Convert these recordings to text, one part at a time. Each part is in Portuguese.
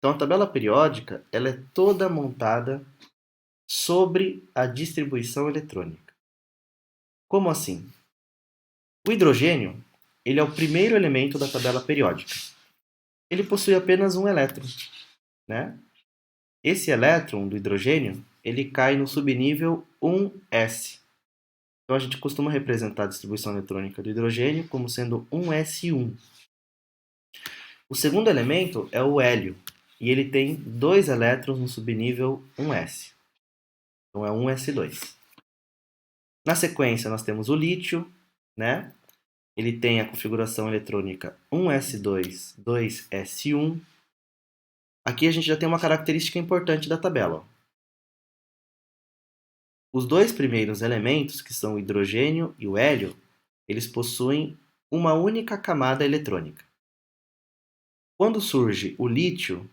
Então, a tabela periódica ela é toda montada sobre a distribuição eletrônica. Como assim? O hidrogênio ele é o primeiro elemento da tabela periódica. Ele possui apenas um elétron, né? Esse elétron do hidrogênio ele cai no subnível 1s. Então, a gente costuma representar a distribuição eletrônica do hidrogênio como sendo 1s1. O segundo elemento é o hélio, e ele tem dois elétrons no subnível 1s. Então, é 1s2. Na sequência, nós temos o lítio, né? Ele tem a configuração eletrônica 1s2, 2s1. Aqui a gente já tem uma característica importante da tabela. Os dois primeiros elementos, que são o hidrogênio e o hélio, eles possuem uma única camada eletrônica. Quando surge o lítio,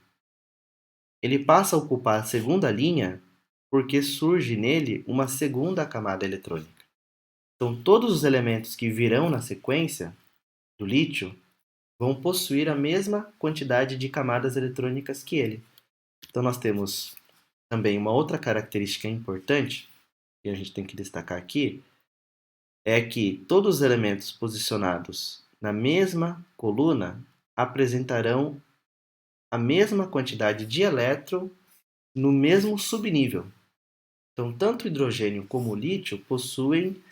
ele passa a ocupar a segunda linha porque surge nele uma segunda camada eletrônica. Então, todos os elementos que virão na sequência do lítio vão possuir a mesma quantidade de camadas eletrônicas que ele. Então, nós temos também uma outra característica importante que a gente tem que destacar aqui, é que todos os elementos posicionados na mesma coluna apresentarão a mesma quantidade de elétron no mesmo subnível. Então, tanto o hidrogênio como o lítio possuem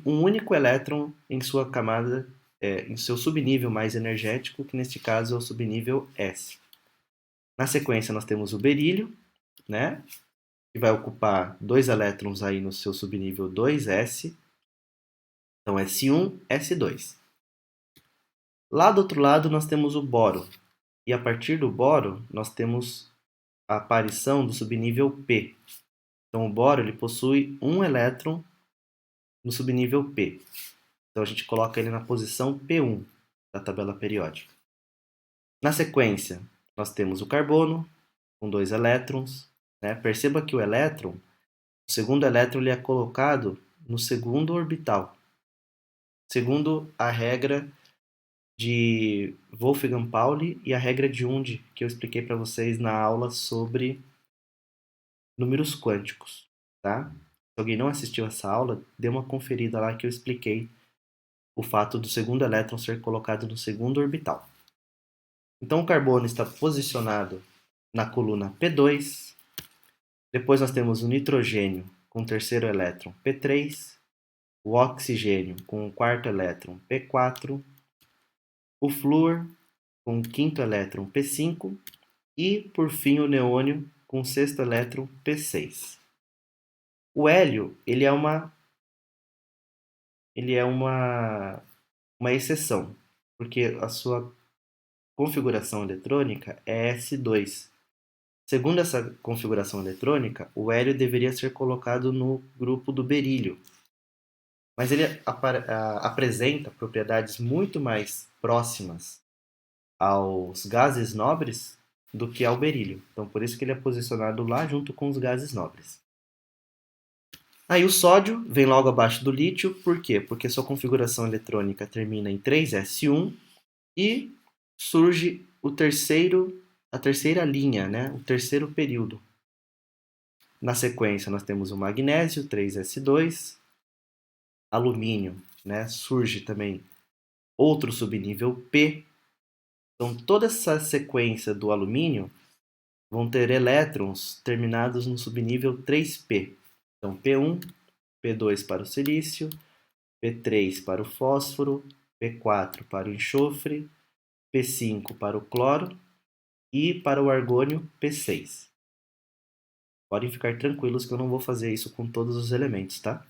um único elétron em sua camada, em seu subnível mais energético, que neste caso é o subnível S. Na sequência, nós temos o berílio, né, que vai ocupar dois elétrons aí no seu subnível 2s. Então, S1, S2. Lá do outro lado, nós temos o boro. E a partir do boro, nós temos a aparição do subnível P. Então, o boro ele possui um elétron no subnível P. Então, a gente coloca ele na posição P1 da tabela periódica. Na sequência, nós temos o carbono, com dois elétrons. Né? Perceba que o elétron, o segundo elétron, ele é colocado no segundo orbital, segundo a regra de Wolfgang Pauli e a regra de Undy, que eu expliquei para vocês na aula sobre números quânticos. Tá? Se alguém não assistiu essa aula, dê uma conferida lá que eu expliquei o fato do segundo elétron ser colocado no segundo orbital. Então, o carbono está posicionado na coluna P2. Depois nós temos o nitrogênio com o terceiro elétron P3, o oxigênio com o quarto elétron P4, o flúor com o quinto elétron P5 e, por fim, o neônio com o sexto elétron P6. O hélio ele é uma exceção, porque a sua configuração eletrônica é S2. Segundo essa configuração eletrônica, o hélio deveria ser colocado no grupo do berílio, mas ele apresenta propriedades muito mais próximas aos gases nobres do que ao berílio. Então, por isso que ele é posicionado lá junto com os gases nobres. Aí o sódio vem logo abaixo do lítio, por quê? Porque sua configuração eletrônica termina em 3s1 e surge a terceira linha, né? O terceiro período. Na sequência, nós temos o magnésio, 3s2, alumínio, né? Surge também outro subnível P. Então, toda essa sequência do alumínio vão ter elétrons terminados no subnível 3p. Então, P1, P2 para o silício, P3 para o fósforo, P4 para o enxofre, P5 para o cloro e para o argônio P6. Podem ficar tranquilos que eu não vou fazer isso com todos os elementos, tá?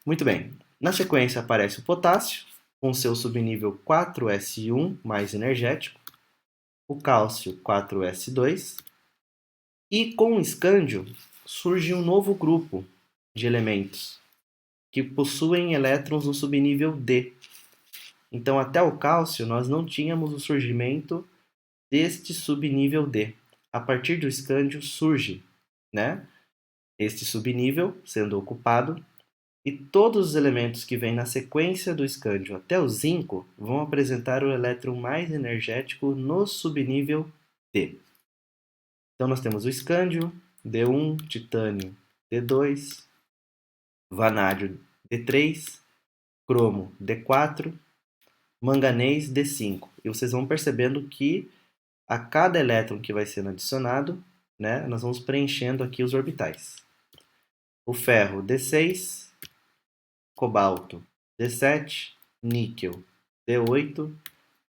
Muito bem. Na sequência aparece o potássio, com seu subnível 4s1 mais energético, o cálcio 4s2, e com o escândio surge um novo grupo de elementos que possuem elétrons no subnível D. Então, até o cálcio, nós não tínhamos o surgimento deste subnível D. A partir do escândio surge, né, este subnível sendo ocupado E todos os elementos que vêm na sequência do escândio até o zinco vão apresentar o elétron mais energético no subnível D. Então nós temos o escândio, D1, titânio, D2, vanádio, D3, cromo, D4, manganês, D5. E vocês vão percebendo que a cada elétron que vai sendo adicionado, né, nós vamos preenchendo aqui os orbitais. O ferro, D6, cobalto, D7, níquel, D8,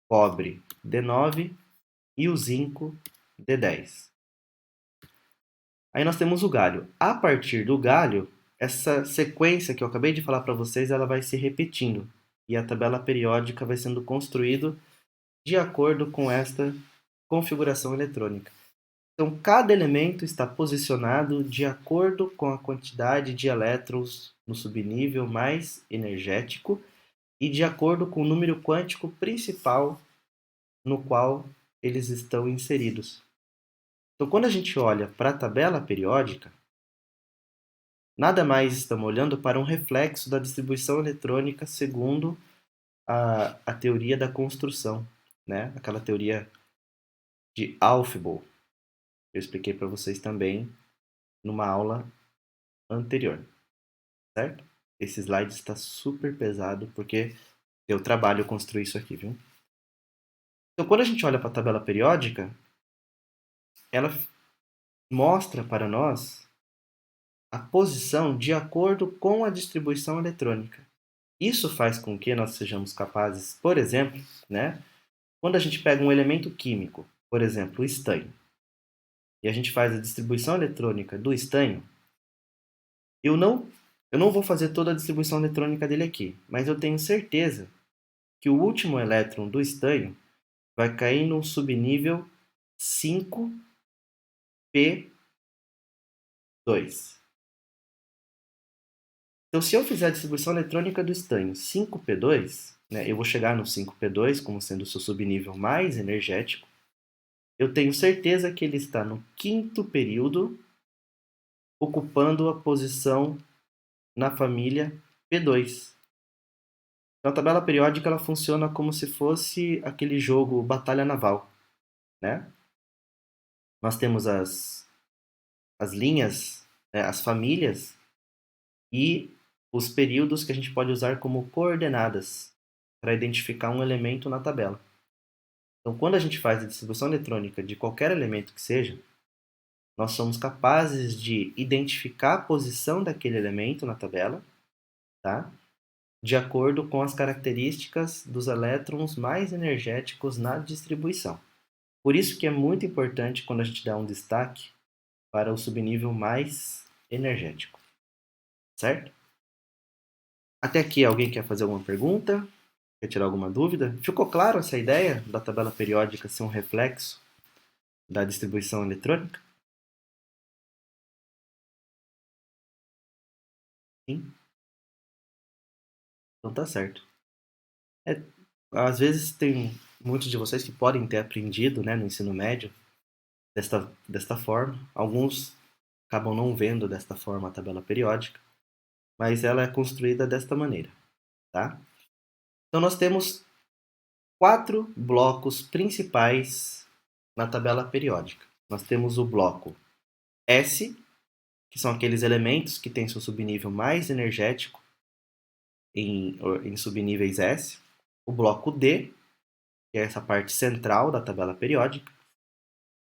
cobre, D9 e o zinco, D10. Aí nós temos o galho. A partir do galho, essa sequência que eu acabei de falar para vocês, ela vai se repetindo. E a tabela periódica vai sendo construída de acordo com esta configuração eletrônica. Então, cada elemento está posicionado de acordo com a quantidade de elétrons no subnível mais energético e de acordo com o número quântico principal no qual eles estão inseridos. Então, quando a gente olha para a tabela periódica, nada mais estamos olhando para um reflexo da distribuição eletrônica segundo a teoria da construção, né? Aquela teoria de Aufbau. Eu expliquei para vocês também numa aula anterior, certo? Esse slide está super pesado porque eu trabalho construir isso aqui, viu? Então, quando a gente olha para a tabela periódica, ela mostra para nós a posição de acordo com a distribuição eletrônica. Isso faz com que nós sejamos capazes, por exemplo, né, quando a gente pega um elemento químico, por exemplo, o estanho, e a gente faz a distribuição eletrônica do estanho, eu não vou fazer toda a distribuição eletrônica dele aqui, mas eu tenho certeza que o último elétron do estanho vai cair no subnível 5p2. Então, se eu fizer a distribuição eletrônica do estanho 5p2, né, eu vou chegar no 5p2 como sendo o seu subnível mais energético. Eu tenho certeza que ele está no quinto período, ocupando a posição na família P2. Então, a tabela periódica ela funciona como se fosse aquele jogo Batalha Naval, né? Nós temos as linhas, né, as famílias e os períodos que a gente pode usar como coordenadas para identificar um elemento na tabela. Então, quando a gente faz a distribuição eletrônica de qualquer elemento que seja, nós somos capazes de identificar a posição daquele elemento na tabela, tá? De acordo com as características dos elétrons mais energéticos na distribuição. Por isso que é muito importante quando a gente dá um destaque para o subnível mais energético, certo? Até aqui, alguém quer fazer alguma pergunta? Quer tirar alguma dúvida? Ficou claro essa ideia da tabela periódica ser um reflexo da distribuição eletrônica? Sim? Então tá certo. Às vezes tem muitos de vocês que podem ter aprendido, né, no ensino médio desta forma. Alguns acabam não vendo desta forma a tabela periódica, mas ela é construída desta maneira, tá? Então nós temos 4 blocos principais na tabela periódica. Nós temos o bloco S, que são aqueles elementos que têm seu subnível mais energético em subníveis S. O bloco D, que é essa parte central da tabela periódica.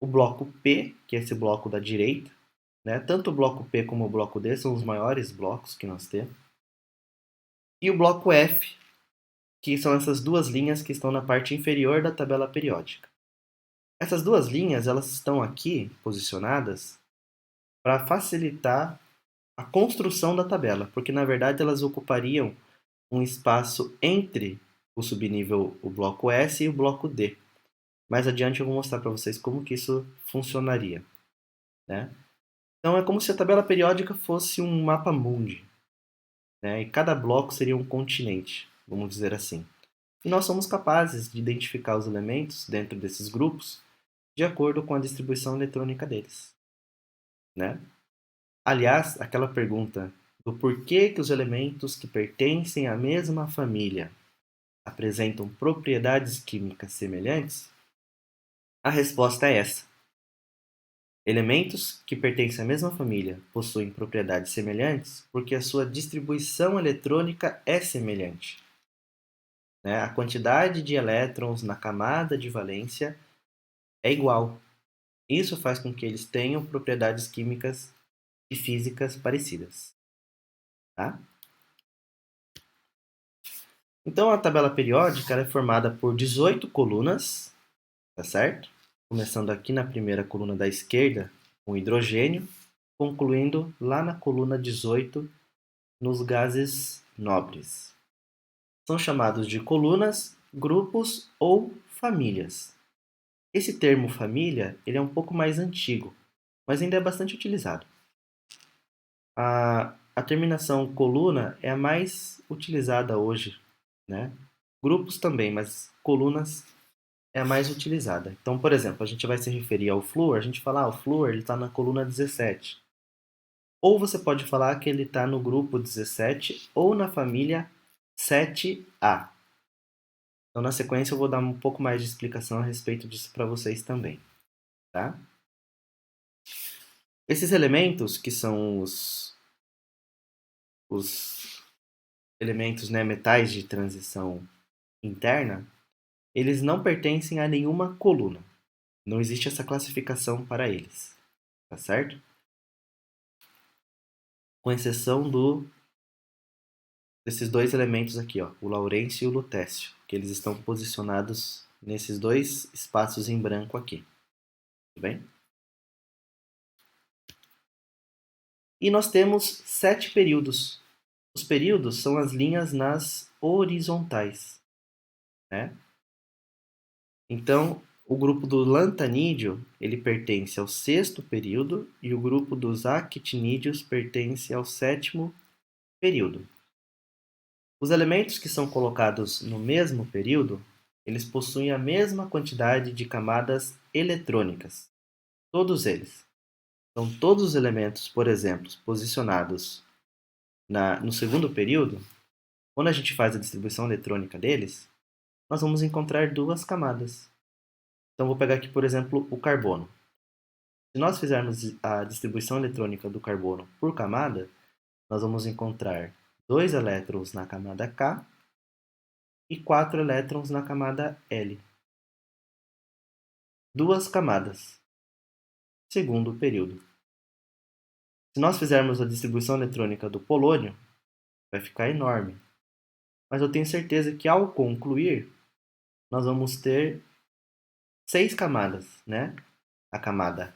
O bloco P, que é esse bloco da direita, né? Tanto o bloco P como o bloco D são os maiores blocos que nós temos. E o bloco F, que são essas duas linhas que estão na parte inferior da tabela periódica. Essas duas linhas elas estão aqui posicionadas para facilitar a construção da tabela, porque na verdade elas ocupariam um espaço entre o subnível, o bloco S e o bloco D. Mais adiante eu vou mostrar para vocês como que isso funcionaria, né? Então é como se a tabela periódica fosse um mapa mundi, né? E cada bloco seria um continente, vamos dizer assim. E nós somos capazes de identificar os elementos dentro desses grupos de acordo com a distribuição eletrônica deles, né? Aliás, aquela pergunta do porquê que os elementos que pertencem à mesma família apresentam propriedades químicas semelhantes, a resposta é essa. Elementos que pertencem à mesma família possuem propriedades semelhantes porque a sua distribuição eletrônica é semelhante. A quantidade de elétrons na camada de valência é igual. Isso faz com que eles tenham propriedades químicas e físicas parecidas. Tá? Então, a tabela periódica é formada por 18 colunas, tá certo? Começando aqui na primeira coluna da esquerda, com hidrogênio, concluindo lá na coluna 18, nos gases nobres. São chamados de colunas, grupos ou famílias. Esse termo família ele é um pouco mais antigo, mas ainda é bastante utilizado. A terminação coluna é a mais utilizada hoje, né? Grupos também, mas colunas é a mais utilizada. Então, por exemplo, a gente vai se referir ao flúor, a gente fala, o flúor está na coluna 17. Ou você pode falar que ele está no grupo 17 ou na família 7A. Então, na sequência, eu vou dar um pouco mais de explicação a respeito disso para vocês também. Tá? Esses elementos, que são os elementos, né, metais de transição interna, eles não pertencem a nenhuma coluna. Não existe essa classificação para eles. Tá certo? Com exceção desses dois elementos aqui, ó, o laurêncio e o lutécio, que eles estão posicionados nesses dois espaços em branco aqui. Tudo bem? E nós temos 7 períodos. Os períodos são as linhas nas horizontais. Né? Então, o grupo do lantanídeo ele pertence ao 6º período e o grupo dos actinídeos pertence ao 7º período. Os elementos que são colocados no mesmo período, eles possuem a mesma quantidade de camadas eletrônicas. Todos eles. Então, todos os elementos, por exemplo, posicionados no 2º período, quando a gente faz a distribuição eletrônica deles, nós vamos encontrar 2 camadas. Então, vou pegar aqui, por exemplo, o carbono. Se nós fizermos a distribuição eletrônica do carbono por camada, nós vamos encontrar 2 elétrons na camada K e 4 elétrons na camada L. 2 camadas, segundo período. Se nós fizermos a distribuição eletrônica do polônio, vai ficar enorme. Mas eu tenho certeza que ao concluir, nós vamos ter 6 camadas, né? A camada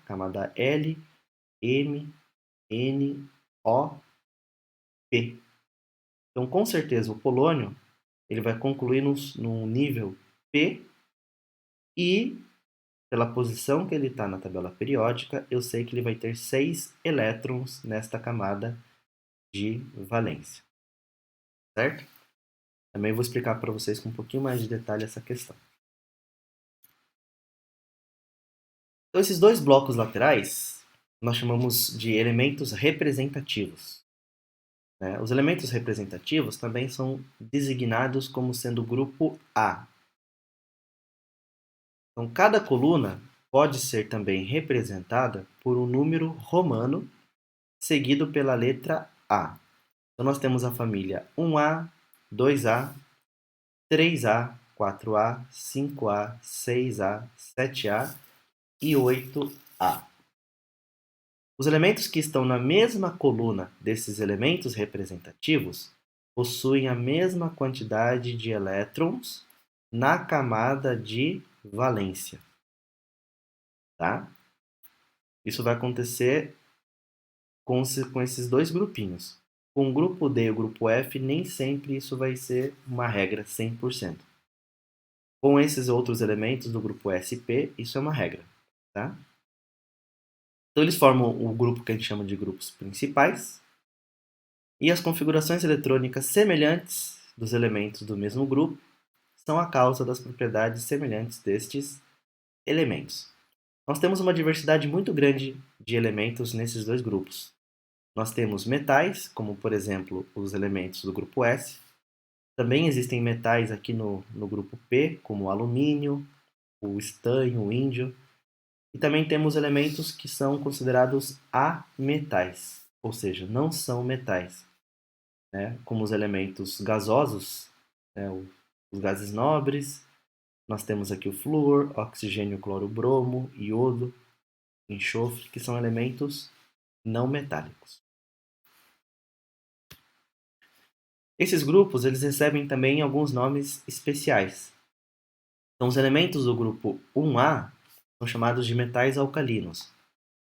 camada L, M, N, O, P. Então, com certeza, o polônio ele vai concluir no nível P e, pela posição que ele está na tabela periódica, eu sei que ele vai ter 6 elétrons nesta camada de valência. Certo? Também vou explicar para vocês com um pouquinho mais de detalhe essa questão. Então, esses dois blocos laterais nós chamamos de elementos representativos. Os elementos representativos também são designados como sendo grupo A. Então, cada coluna pode ser também representada por um número romano seguido pela letra A. Então, nós temos a família 1A, 2A, 3A, 4A, 5A, 6A, 7A e 8A. Os elementos que estão na mesma coluna desses elementos representativos possuem a mesma quantidade de elétrons na camada de valência. Tá? Isso vai acontecer com esses dois grupinhos. Com o grupo D e o grupo F, nem sempre isso vai ser uma regra 100%. Com esses outros elementos do grupo S e P, isso é uma regra. Tá? Então, eles formam o grupo que a gente chama de grupos principais. E as configurações eletrônicas semelhantes dos elementos do mesmo grupo são a causa das propriedades semelhantes destes elementos. Nós temos uma diversidade muito grande de elementos nesses dois grupos. Nós temos metais, como por exemplo os elementos do grupo S. Também existem metais aqui no grupo P, como o alumínio, o estanho, o índio. E também temos elementos que são considerados ametais, ou seja, não são metais, né? Como os elementos gasosos, né? Os gases nobres. Nós temos aqui o flúor, oxigênio, cloro, bromo, iodo, enxofre, que são elementos não metálicos. Esses grupos eles recebem também alguns nomes especiais. Então, os elementos do grupo 1A são chamados de metais alcalinos.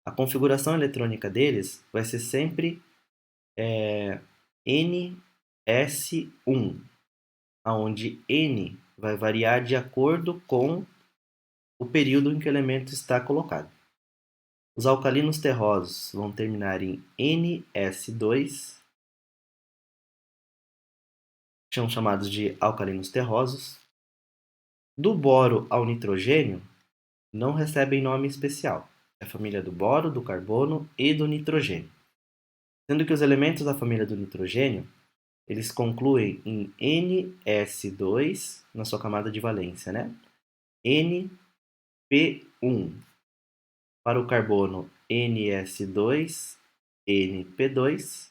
A configuração eletrônica deles vai ser sempre NS1, onde N vai variar de acordo com o período em que o elemento está colocado. Os alcalinos terrosos vão terminar em NS2, são chamados de alcalinos terrosos. Do boro ao nitrogênio, não recebem nome especial. É a família do boro, do carbono e do nitrogênio. Sendo que os elementos da família do nitrogênio, eles concluem em NS2 na sua camada de valência, né? NP1. Para o carbono, NS2, NP2.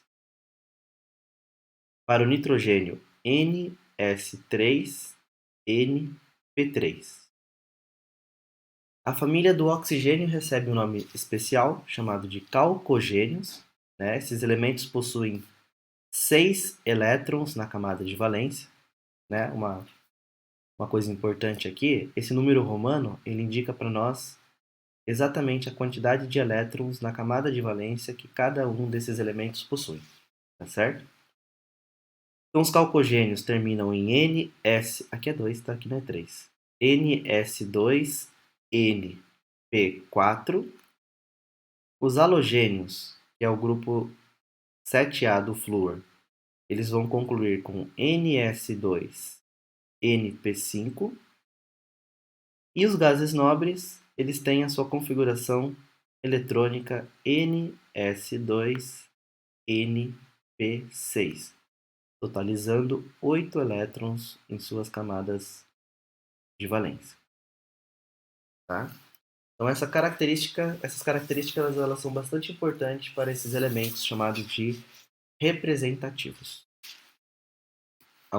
Para o nitrogênio, NS3, NP3. A família do oxigênio recebe um nome especial, chamado de calcogênios, né? Esses elementos possuem 6 elétrons na camada de valência, né? Uma coisa importante aqui, esse número romano, ele indica para nós exatamente a quantidade de elétrons na camada de valência que cada um desses elementos possui, tá certo? Então, os calcogênios terminam em NS, aqui é 2, tá? Aqui não é 3. NS2, NP4. Os halogênios, que é o grupo 7A do flúor, eles vão concluir com NS2, NP5. E os gases nobres, eles têm a sua configuração eletrônica NS2, NP6, totalizando 8 elétrons em suas camadas de valência. Tá? Então essas características elas são bastante importantes para esses elementos chamados de representativos.